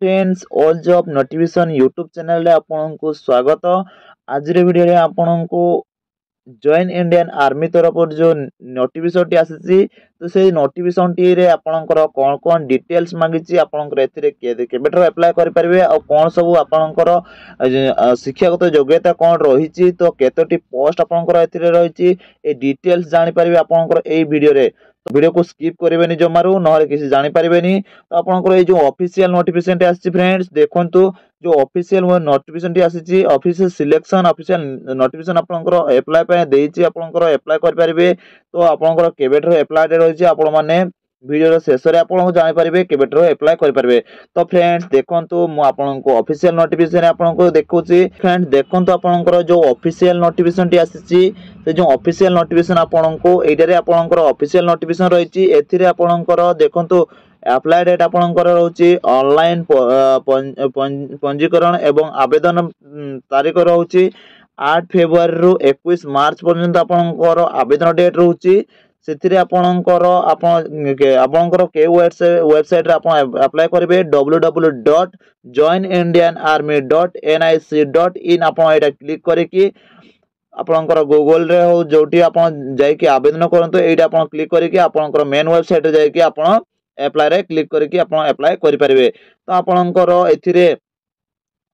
Friends all job notification YouTube channel रे आपनको स्वागत। आज वीडियो रे आपनको जॉइन इंडियन आर्मी तरफ जो नोटिफिकेशन टी आसी तो से नोटिफिकेशन टी रे आपनकर कोन कोन डिटेल्स मांगी आपनकर एथिरे केबेटर अप्लाई करि परिबे और कोन सब आपनकर शिक्षागत योग्यता कोन रहिछि तो केतोटी पोस्ट आपनकर एथिरे रहिछि ए डिटेल्स जानि परिबे आपनकर ए वीडियो रे। तो वीडियो को स्किप करेंगे जमारू ना किसी जानी पारे। तो आपंकर जो ऑफिशियल नोटिफिकेशन टी आसी फ्रेंड्स देखंतु जो ऑफिशियल नोटिफिकेशन टी आसी ऑफिशियल सिलेक्शन ऑफिशियल नोटिफिकेशन आपंकर अप्लाई पे देइछि आपंकर अप्लाई कर पारिबे। तो आपंकर केबेटर अप्लाई डे रहिछि आपण माने वीडियो शेष रे आपन जानि पारिबे केबेटर अप्लाई कर पारिबे। तो फ्रेंड्स देखंतु मु आपनको ऑफिशियल नोटिफिकेशन आपनको देखौछि। फ्रेंड्स देखंतु आपंकर जो ऑफिशियल नोटिफिकेशन टी आसी से जो ऑफिशियल नोटिफिकेशन आपनको एटारे आपनकर ऑफिशियल नोटिफिकेशन रहिछि एथिरे आपनकर देखंतु अप्लाई डेट आपनकर रहउछि ऑनलाइन पंजीकरण एवं आवेदन तारीख रहउछि 8 फेब्रुआरी रु 21 मार्च पर्यंत आपनकर आवेदन डेट रहउछि। सेथिरे आपनकर आपनकर के वेबसाइट रे आपन अप्लाई करिवे www.joinindianarmy.nic.in आपन एटा क्लिक करिकि आपनकर गूगल रे हो जोटी आपन जाई कि आवेदन करंतो एटा आपन क्लिक करिकि आपनकर मेन वेबसाइट रे जाई कि आपन अप्लाई रे क्लिक करिकि आपन अप्लाई करि परिबे। तो आपनकर एथिरे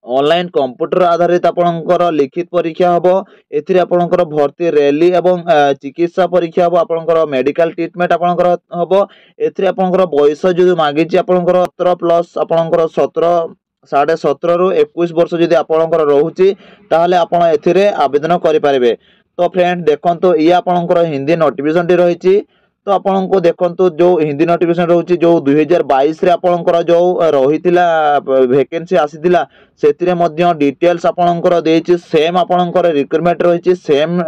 ऑनलाइन कंप्यूटर आधारित आपनकर लिखित परीक्षा हबो। एथिरे आपनकर भर्ती रैली एवं चिकित्सा परीक्षा हबो। आपनकर मेडिकल ट्रीटमेंट आपनकर हबो। एथिरे आपनकर बयस जो मागिछि आपनकर 17 प्लस आपनकर 17.5 रु 21 वर्ष जदि आपनकर रहउछि ताहले आपण एथिरे आवेदन करि पारिबे। तो फ्रेंड देखंतु ये आपनकर हिंदी नोटिफिकेशन टी रहिछि। तो आपनको देखंतु जो हिंदी नोटिफिकेशन रहउछि जो 2022 रे आपनकर जो रहितिला वैकेंसी आसीतिला सेतिरे मध्य डिटेल्स आपनकर देछि सेम आपनकर रिक्वायरमेंट रहिछि सेम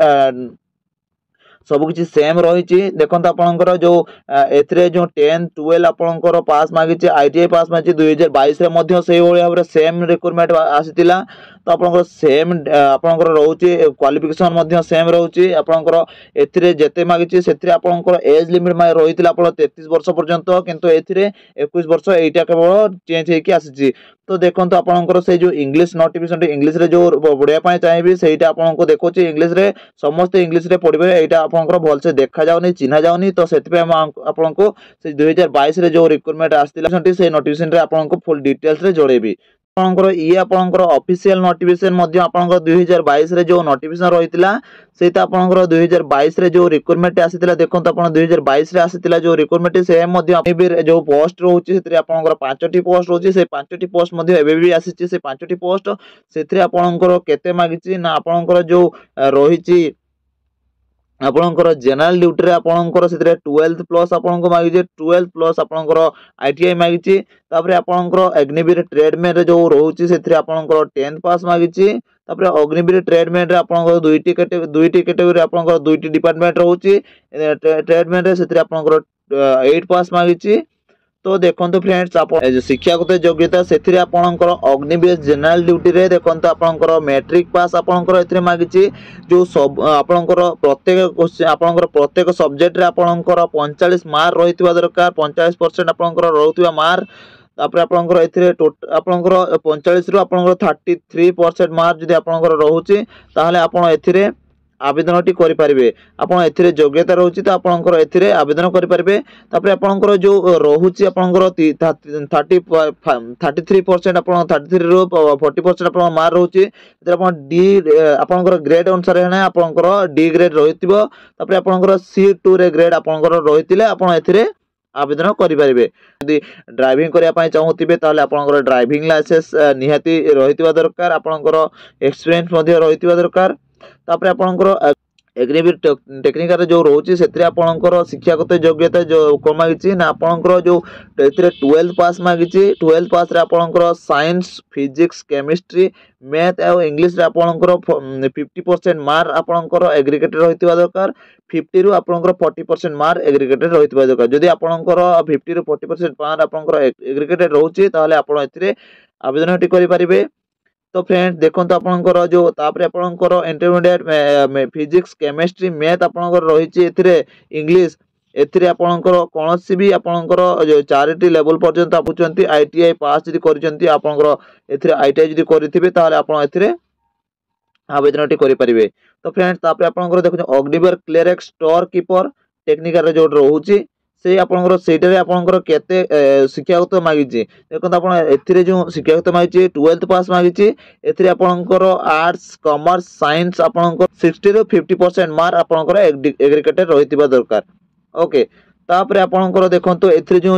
सब किछि सेम रहिछि। देखंतु आपनकर जो एथिरे जो 10 12 आपनकर पास मागिछि आईटीआई पास मागिछि 2022 रे मध्य सेही होय भाबरे सेम रिक्वायरमेंट आसीतिला। तो आपनकर सेम आपनकर रहउछि क्वालिफिकेशन मध्य सेम रहउछि। आपनकर एथिरे जेते मागिछि सेथिरे आपनकर एज लिमिट मा रहितिला आपण 33 वर्ष पर्यंत किंतु एथिरे 21 वर्ष एटा केवल चेंज हेकि आसीछि। तो देखंतु आपनकर से जो इंग्लिश नोटिफिकेशन इंग्लिश रे जो पढिया पय चाहिबी सेटा आपनको देखोछि इंग्लिश रे समस्त इंग्लिश रे पढिबे एटा आपनकर भल से देखा जाउनी चिन्हा जाउनी। तो सेति पे आपनको से 2022 रे जो रिक्वायरमेंट आस्तिला से नोटिफिकेशन रे आपनको फुल डिटेल्स रे जोड़ेबी। आपनकर ये आपनकर ऑफिशियल नोटिफिकेशन मध्य आपनकर 2022 रे जो नोटिफिकेशन रहितिला सेता आपनकर 2022 रे जो रिक्वायरमेंट आसीतिला देखंत आपन 2022 रे आसीतिला जो रिक्वायरमेंट से मध्य एबे जो पोस्ट रहउछि सेतरे आपनकर 5टी पोस्ट रहउछि से 5टी पोस्ट मध्य एबे भी आसीछि से 5टी पोस्ट सेतरे आपनकर केते मागिछि ना आपनकर जो रहिछि आपनकर जनरल ड्यूटी रे आपनकर सेतरे 12th प्लस आपनको मागिजे 12th प्लस आपनकर आईटीआई मागिछि। तापरे आपनकर अग्निवीर ट्रेडमैन रे जो रहउछि सेतरे आपनकर 10th पास मागिछि। तापरे अग्निवीर ट्रेडमैन रे आपनकर दुईटी कैटेगरी आपनकर दुईटी डिपार्टमेंट रहउछि ट्रेडमैन रे सेतरे आपनकर 8 पास मागिछि। तो देखंतु फ्रेंड्स आप शिक्षागत योग्यता सेथिरे आपनकर अग्निवीर जनरल ड्यूटी रे देखंतु आपनकर मैट्रिक पास आपनकर एथिरे मागिछि जो सब आपनकर प्रत्येक सब्जेक्ट रे आपनकर 45 मार्क रहितबा दरकार 45% आपनकर रहउतबा मार्क। तापर आपनकर एथिरे आपनकर 45 रु आपनकर 33% मार्क जदि आपनकर रहउछि ताहले आपण एथिरे आवेदनटी करि परिबे। आपण एथिरे योग्यता रहउछि त आपनकर एथिरे आवेदन करि परिबे। तापर आपनकर जो रहउछि आपनकर 33% आपण 33 रु 40% आपण मार्क रहउछि त आपण डी आपनकर ग्रेड अनुसार हेने आपनकर डी ग्रेड रहितबो। तापर आपनकर C2 रे ग्रेड आपनकर रहितिले आपण एथिरे आवेदन करि परिबे। यदि ड्राइविंग करिया पय चाहूतिबे ताले आपनकर ड्राइविंग लाइसेंस निहाती रहितबा दरकार आपनकर एक्सपीरियंस मध्ये रहितबा दरकार। तापर आपनकर एग्रीवीर टेक्निकल जो रहउछि सेतरे आपनकर शिक्षागत योग्यता जो को मागिछि ना आपनकर जो एथिरे 12th पास मागिछि 12th पास रे आपनकर साइंस फिजिक्स केमिस्ट्री मैथ और इंग्लिश रे आपनकर 50% मार्क आपनकर एग्रीगेटेड रहितबा दरकार 50 रु आपनकर 40% मार्क एग्रीगेटेड रहितबा दरकार। जदि आपनकर 50 रु 40% मार्क आपनकर एग्रीगेटेड रहउछि ताहले आपण एथिरे आवेदनटी करि परिबे। तो फ्रेंड्स देखंतु आपनकर जो तापरे आपनकर इंटरमीडिएट फिजिक्स केमिस्ट्री मैथ आपनकर रहिछि एथिरे इंग्लिश एथिरे आपणकर कोनोसी भी आपणकर जो 4टी लेवल पर्यंत आपुचंती आईटीआई पास जदि करिसंती आपणकर एथिरे आईटीआई जदि करिथिबे ताले आपण एथिरे आवेदनटी करि परिबे। तो फ्रेंड्स तापर आपणकर देखु अग्निवीर क्लियरेक्स स्टोर कीपर टेक्निकल जो रहउची से आपणकर सेटारे आपणकर केते शिक्षागत मागिची देखो आपण एथिरे जो शिक्षागत मागिची 12th पास मागिची एथिरे आपणकर आर्ट्स कॉमर्स साइंस आपणकर 60 रो 50% मार्क आपणकर एग्रीगेटेड रहितिबा दरकार। ओके तापर आपणकर देखंतु एथिरे जो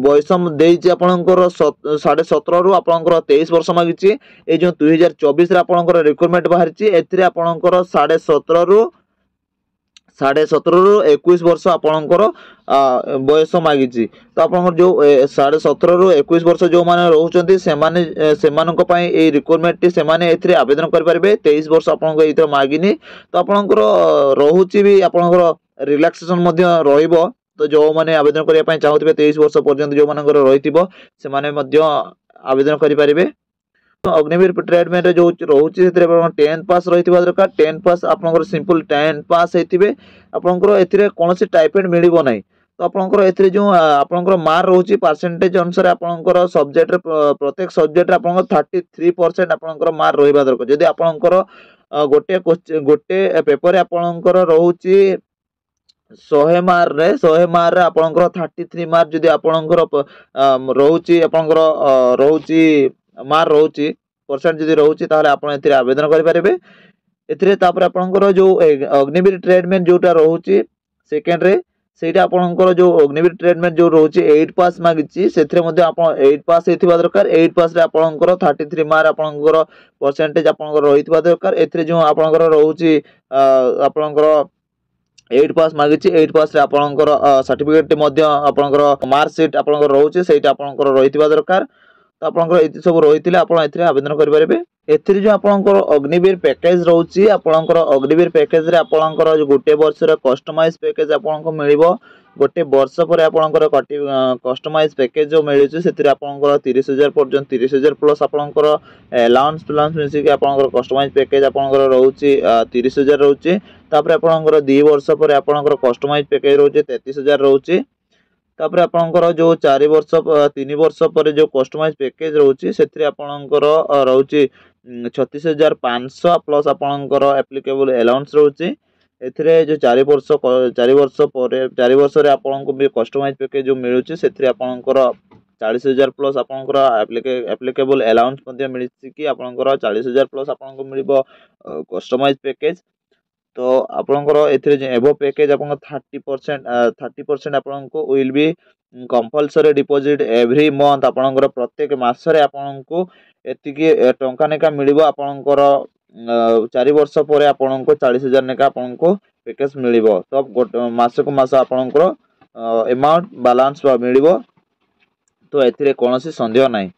बयसम देइची आपणकर 17.5 रु आपणकर 23 वर्ष मागिची ए जो 2024 रे आपणकर रिक्रूटमेंट बाहरिची एथिरे आपणकर 17.5 रु 21 वर्ष आपणकर बयस मागिची। तो आपणकर जो 17.5 रु 21 वर्ष जो माने रहउचंती से माने सेमानक पई ए रिक्रूटमेंट टी से माने एथिरे आवेदन कर परिबे। 23 वर्ष आपणकर एथिरे मागिनी तो आपणकर रहउची भी आपणकर रिलैक्सेशन मध्ये रहिबो। तो जो माने आवेदन करिया पई चाहउथिबे 23 वर्ष पर्यंत जो मानकर रहितिबो से माने मध्ये आवेदन करि परिबे। अग्निवीर ट्रेडमेंट जो रहउची सेतरे 10 पास रहितिबा दरकार 10 पास आपनकर सिंपल 10 पास हेतिबे आपनकर एथिरे कोनोसी टाइपेड मिलिबो नै। तो आपनकर एथिरे जो आपनकर मार्क रहउची परसेंटेज अनुसार आपनकर सब्जेक्ट रे प्रत्येक सब्जेक्ट रे आपनकर 33% आपनकर मार्क रहिबा दरकार। जदि आपनकर गोटे पेपर रे आपनकर रहउची 100 मार्क रे आपनकर 33 मार्क जदि आपनकर रहउची आपनकर रहउची मार्क रहउची परसेंट जदि रहउची ताले आपण एथिरे आवेदन करि परिबे। एथिरे तापर आपनकर जो अग्निवीर ट्रेडमेंट जोटा रहउची सेकंड रे सेटा आपनकर जो अग्निवीर ट्रेडमेंट जो रहउची 8 पास मागिची सेथिरे मध्ये आपण 8 पास हेतिबा दरकार। 8 पास रे आपनकर 33 मार्क आपनकर परसेंटेज आपनकर रहितबा दरकार। एथिरे जो आपनकर रहउची आपनकर 8 पास मागिची 8 पास रे आपनकर सर्टिफिकेट मध्ये आपनकर मार्क शीट आपनकर रहउची सेटा आपनकर रहितबा दरकार। तो आपनकर एति सब रहितिले आपण एथिरे आवेदन करि परिबे। एथिरे जो आपनकर अग्निवीर पैकेज रहउची आपनकर अग्निवीर पैकेज रे आपनकर जो गोटे वर्ष रे कस्टमाइज पैकेज आपनकर मिलिबो। गोटे वर्ष पर आपनकर कस्टमाइज पैकेज जो मिलुची सेथिरे आपनकर 30,000 पर्यंत 30,000 प्लस आपनकर अलाउंस प्लान मिसी के आपनकर कस्टमाइज पैकेज आपनकर रहउची 30,000 रहउची। तापर आपनकर 2 वर्ष पर आपनकर कस्टमाइज पैकेज रहउची 33,000 रहउची। तापर आपनकर जो 4 वर्ष 3 वर्ष पर जो कस्टमाइज पैकेज रहउची सेथिरे आपनकर रहउची 36,500 प्लस आपनकर एप्लीकेबल अलाउंस रहउची। एथिरे जो 4 वर्ष पर 4 वर्ष रे आपनको भी कस्टमाइज पैकेज जो मिलुची सेथिरे आपनकर 40,000 प्लस आपनकर एप्लीकेबल अलाउंस मध्ये मिलिछि कि आपनकर 40,000 प्लस आपनको मिलिबो कस्टमाइज पैकेज। तो आपनकर एथिरे जे एबो पैकेज आपन 30% आपनको will be compulsory deposit every month आपनकर प्रत्येक मास रे आपनको एतिकी टंका नेका मिलिबो आपनकर 4 वर्ष पर आपनको 40,000 नेका आपनको पैकेज मिलिबो। तो मास को मास आपनकर अमाउंट बैलेंस मिलिबो। तो एथिरे कोनोसी संदेह नाही।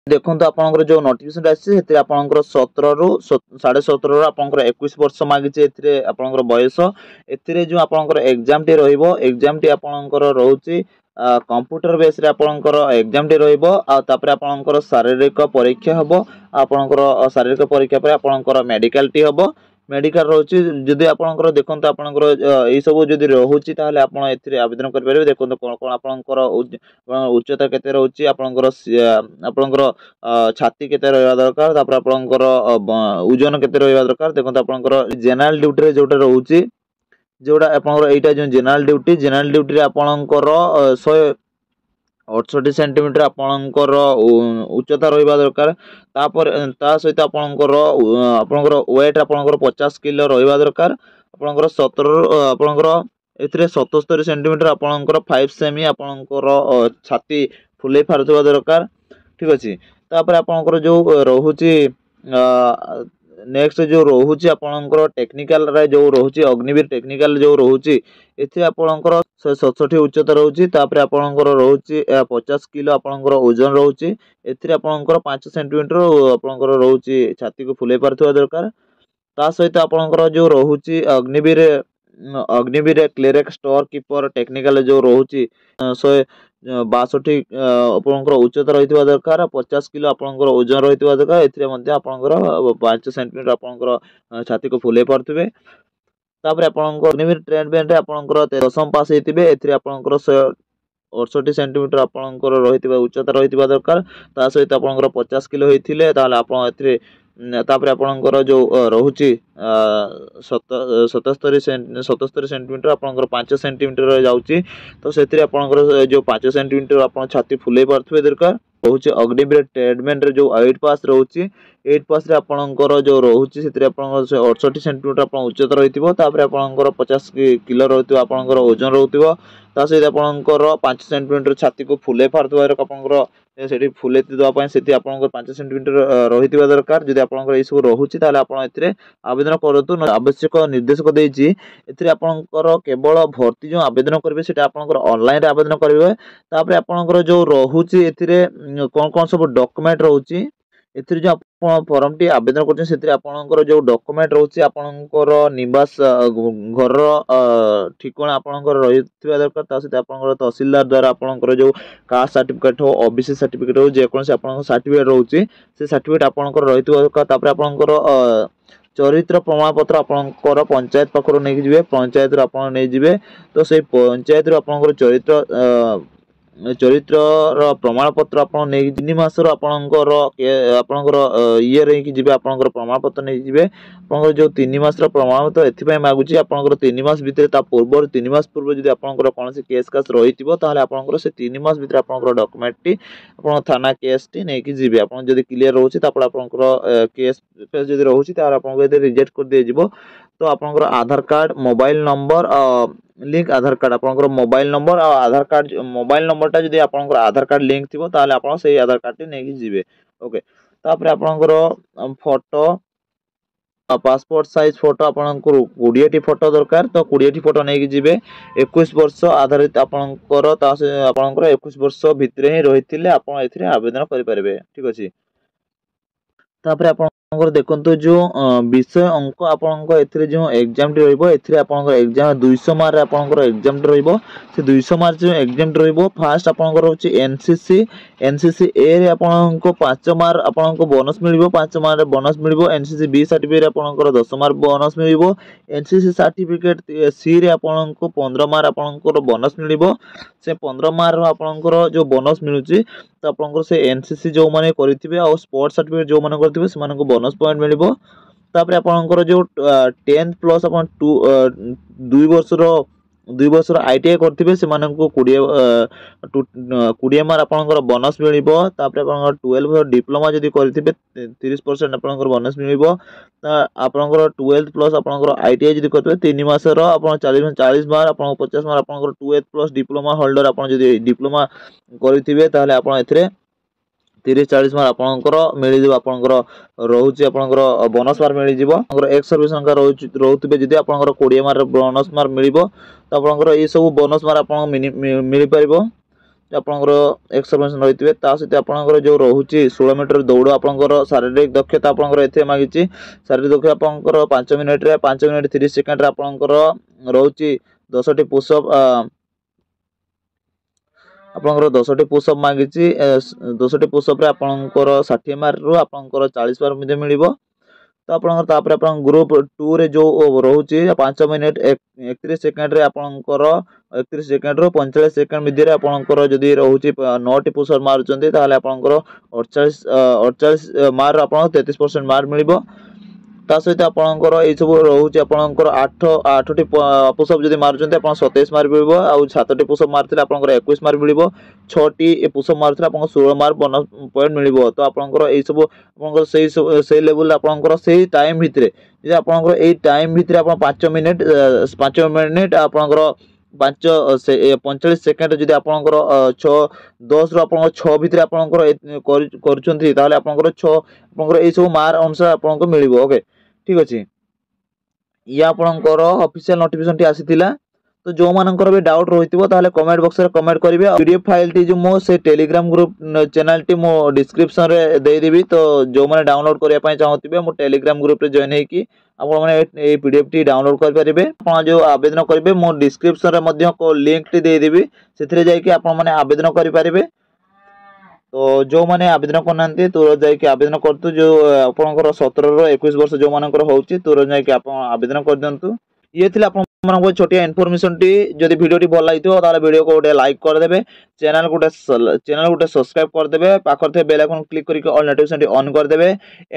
देखो तो आपनकर जो नोटिफिकेशन आसी सेते आपनकर 17 रु 17.5 रु आपनकर 21 वर्ष मागिचे एथिरे आपनकर बयस। एथिरे जो आपनकर एग्जाम टी रहइबो एग्जाम टी आपनकर रहउची कंप्यूटर बेस रे आपनकर एग्जाम टी रहइबो आ तापर आपनकर शारीरिक परीक्षा हबो। आपनकर शारीरिक परीक्षा पर आपनकर मेडिकल टी हबो। मेडिकल रहउची जदि आपनकर देखंत आपनकर एई सब जदि रहउची ताले आपण एथिरे आवेदन कर परिबे। देखंत कोन कोन आपनकर उच्चता केते रहउची आपनकर छाती केते रहबा दरकार तापर आपनकर ओजन केते रहबा दरकार। देखंत आपनकर जनरल ड्यूटी रे जोटा रहउची जोटा आपनकर एटा जो जनरल ड्यूटी रे आपनकर 168 सेंटीमीटर आपनकर उच्चता रहबा दरकार। तापर ता सहित आपनकर वेट आपनकर 50 किलो रहबा दरकार। आपनकर 17 आपनकर एथिरे 77 सेंटीमीटर आपनकर 5 सेमी आपनकर छाती फुले फारुतबा दरकार। ठीक अछि। तापर आपनकर जो रहउची नेक्स्ट जो रहउची आपनकर टेक्निकल रे जो रहउची अग्निवीर टेक्निकल जो रहउची एथि आपनकर 167 उच्चता रहउची। तापर आपनकर रहउची 50 किलो आपनकर ओजन रहउची। एथि आपनकर 5 सेंटीमीटर आपनकर रहउची छाती को फुले पारथवा दरकार। ता सहित आपनकर जो रहउची अग्निवीर क्लियरेक्स स्टोर कीपर टेक्निकल जो रहउची 162 आपनकर उच्चता रहितबा दरकार। 50 किलो आपनकर ओजन रहितबा दरकार। एथिरे मध्ये आपनकर 5 सेंटीमीटर आपनकर छाती को फुले पारथबे। तापर आपणकर अग्निवीर ट्रेड बैंड रे आपणकर 10म पास हेतिबे एथिरे आपणकर 68 सेंटीमीटर आपणकर रहितबा उच्चता रहितबा दरकार ता सहित आपणकर 50 किलो हेतिले ताले आपण एथिरे तापर आपणकर जो रहुची 77 सेंटीमीटर आपणकर 5 सेंटीमीटर रे जाउची तो सेथिरे आपणकर जो 5 सेंटीमीटर आपण छाती फुले पारथुबे दरकार रोचे अग्निवीर ट्रेडमेंट रे जो 8 पास रोचे 8 पास रे आपणकर जो रोचे सेथिरे आपणकर 68 सेंटीमीटर आपण उच्चता रहितबो तापर आपणकर 50 किलो रहितबो आपणकर ओजन रहउतबो ता सहित आपणकर 5 सेंटीमीटर छाती को फुले पारथुबा आपणकर सेठी फुले दवा पय सेठी आपणकर 5 सेंटीमीटर रहितबा दरकार जदि आपणकर ए सब रहुची ताले आपण एथिरे आवेदन करतु आवश्यक निर्देशक देछि एथिरे आपणकर केवल भर्ती जो आवेदन करबे सेटा आपणकर ऑनलाइन रे आवेदन करबे तापर आपणकर जो रहुची एथिरे कोन कोन सब डॉक्यूमेंट रहउची एथिरे जो आपण फॉर्म टी आवेदन करछन सेथिरे आपणकर जो डॉक्यूमेंट रहउची आपणकर निवास घर ठिकाना आपणकर रहितबा दरकार ता सहित आपणकर तहसीलदार द्वारा आपणकर जो कास्ट सर्टिफिकेट हो ओबीसी सर्टिफिकेट हो जे कोन से आपणकर सर्टिफिकेट रहउची से सर्टिफिकेट आपणकर रहितबा दरकार तापर आपणकर चरित्र प्रमाण पत्र आपणकर पंचायत पाखरो नै जिवे पंचायत रो आपण नै जिवे तो से पंचायत रो आपणकर चरित्र प्रमाण पत्र आपण नै 3 मास रो आपणकर ये रे कि जिवे आपणकर प्रमाण पत्र नै जिवे आपणकर जो 3 मास रो प्रमाण पत्र एथि पय मागुची आपणकर 3 मास भितरे ता पूर्व 3 मास पूर्व जदि आपणकर कोनसे केस कास रहितिबो ताले आपणकर से 3 मास भितरे आपणकर डॉक्यूमेंट टी आपण थाना केस टी नै कि जिवे आपण जदि क्लियर रहउची तापर आपणकर केस जदि रहउची तार आपणकर एते रिजेक्ट कर दे जिवो तो आपणकर आधार कार्ड मोबाइल नंबर लिंक आधार कार्ड आपणकर मोबाइल नंबर और आधार कार्ड मोबाइल नंबर टा जदि आपणकर आधार कार्ड लिंक थिबो ताले आपण सेही आधार कार्ड टी नै कि जिवे ओके तापर आपणकर फोटो पासपोर्ट साइज फोटो आपणकर 20 टी फोटो दरकार तो 20 टी फोटो नै कि जिवे 21 वर्ष आधारित आपणकर ता से आपणकर 21 वर्ष भितरे ही रहिथिले आपण एथिरे आवेदन करि परिबे ठीक अछि तापर आपणकर देखंतु जो विषय अंक आपणकर एथिरे जो एग्जाम टी रहइबो एथिरे आपणकर एग्जाम 200 मार्क आपणकर एग्जाम टी रहइबो से 200 मार्क जो एग्जाम टी रहइबो फर्स्ट आपणकर होची एनसीसी ए रे आपणको 5 मार्क आपणको बोनस मिलिबो 5 मार्क बोनस मिलिबो एनसीसी बी सर्टिफिकेट आपणकर 10 मार्क बोनस मिलिबो एनसीसी सर्टिफिकेट सी रे आपणको 15 मार्क आपणकर बोनस मिलिबो से 15 मार्क आपणकर जो बोनस मिलुची तो आपणकर से एनसीसी जो माने करिथिबे और स्पोर्ट्स सर्टिफिकेट जो माने करथिबे से मानको बोनस पॉइंट मिलिबो तापर आपणकर जो 10 प्लस अपन 2 वर्ष रो 2 वर्ष रो आईटीआई करथिबे से मानको 20 मार्क आपणकर बोनस मिलिबो तापर आपणकर 12 डिप्लोमा जदी करथिबे 30% आपणकर बोनस मिलिबो आपणकर 12 प्लस आपणकर आईटीआई जदी करथिबे 3 मास रो आपण 40 मार्क आपण 50 मार्क आपणकर 12 प्लस डिप्लोमा होल्डर आपण जदी डिप्लोमा करथिबे ताले आपण एथिरे 30-40 मार्क आपणकर मिलि जिवो आपणकर रहउची आपणकर बोनस मार्क मिलि जिवो आपणकर एक्स सर्विस संख्या रहउतबे जदी आपणकर 20 मार्क बोनस मार्क मिलिबो तो आपणकर ए सब बोनस मार्क आपण मिलि परिबो आपणकर एक्स सर्विस रहितबे ता सहित आपणकर जो रहउची 16 मीटर दौड़ आपणकर शारीरिक दक्षता आपणकर एथे मागिची शारीरिक दक्षता आपणकर 5 मिनिट रे 5 मिनिट 30 सेकंड रे आपणकर रहउची 10 टी पुशअप आपणकर 10 टी पुशअप मागिची 10 टी पुशअप रे आपणकर 60 मार्क रु आपणकर 40 मार्क मध्ये मिलिबो तो आपणकर तापर आपण ग्रुप 2 रे जो रहउची 5 मिनिट 31 सेकंड रे आपणकर 31 सेकंड रो 45 सेकंड मध्ये रे आपणकर जदी रहउची 9 टी पुशअप मारुचंती ताले आपणकर 48 मार्क आपण 33% मार्क मिलिबो ता सहित आपणकर ए सब रहउची आपणकर 8 टी पुशअप जदी मारुचंती आपण 27 मार्क मिलिबो आ 7 टी पुशअप मारथिले आपणकर 21 मार्क मिलिबो 6 टी पुशअप मारथिले आपणकर 16 मार्क बोनस पॉइंट मिलिबो तो आपणकर ए सब आपणकर सेही लेवल आपणकर सेही टाइम भितरे जे आपणकर ए टाइम भितरे आपण 5 मिनिट आपणकर 45 सेकंड जदी आपणकर 10 रो आपणकर 6 भितरे आपणकर करचंती ताले आपणकर 6 आपणकर ए सब मार्क अनुसार आपणकर मिलिबो ओके ठीक अछि या आपणकर ऑफिशियल नोटिफिकेशन टी आसीतिला तो जो मानकर भी डाउट रहितबो ताले कमेंट बॉक्स रे कमेंट करिवे पीडीएफ फाइल टी जो मो से टेलीग्राम ग्रुप चैनल टी मो डिस्क्रिप्शन रे दे देबी तो जो माने डाउनलोड करिया पय चाहतिबे मो टेलीग्राम ग्रुप रे जॉइन हेकी आपण माने ए पीडीएफ टी डाउनलोड कर परिबे आपण जो आवेदन करिवे मो डिस्क्रिप्शन रे मध्य को लिंक टी दे देबी सेथिरे जाय कि आपण माने आवेदन करि परिबे तो जो माने आवेदन करनांती तुर जाय कि आवेदन करतु जो आपनकर 17 रो 21 वर्ष जो मानकर होउची तुर जाय कि आपण आवेदन कर दंतु ये थिला आपन छोटिया इनफॉरमेशन टी जदि वीडियो टी भल लागितो ताले वीडियो को गोटे लाइक कर देबे चैनल गोटे सब्सक्राइब कर देबे पाखर थे बेल आइकन क्लिक करके ऑल नोटिफिकेशन टी ऑन कर देबे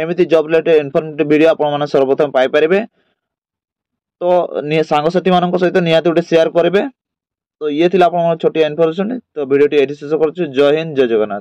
एमिति जॉब रिलेटेड इनफॉर्मेटिव वीडियो आपन माने सर्वप्रथम पाई परिबे तो सांगसाथी मानक सहित निहाती गोटे शेयर करेंगे। तो ये थिला आपन छोटिया इनफॉरमेशन तो वीडियो टी एडी शेष करछु। जय हिंद जय जगन्नाथ।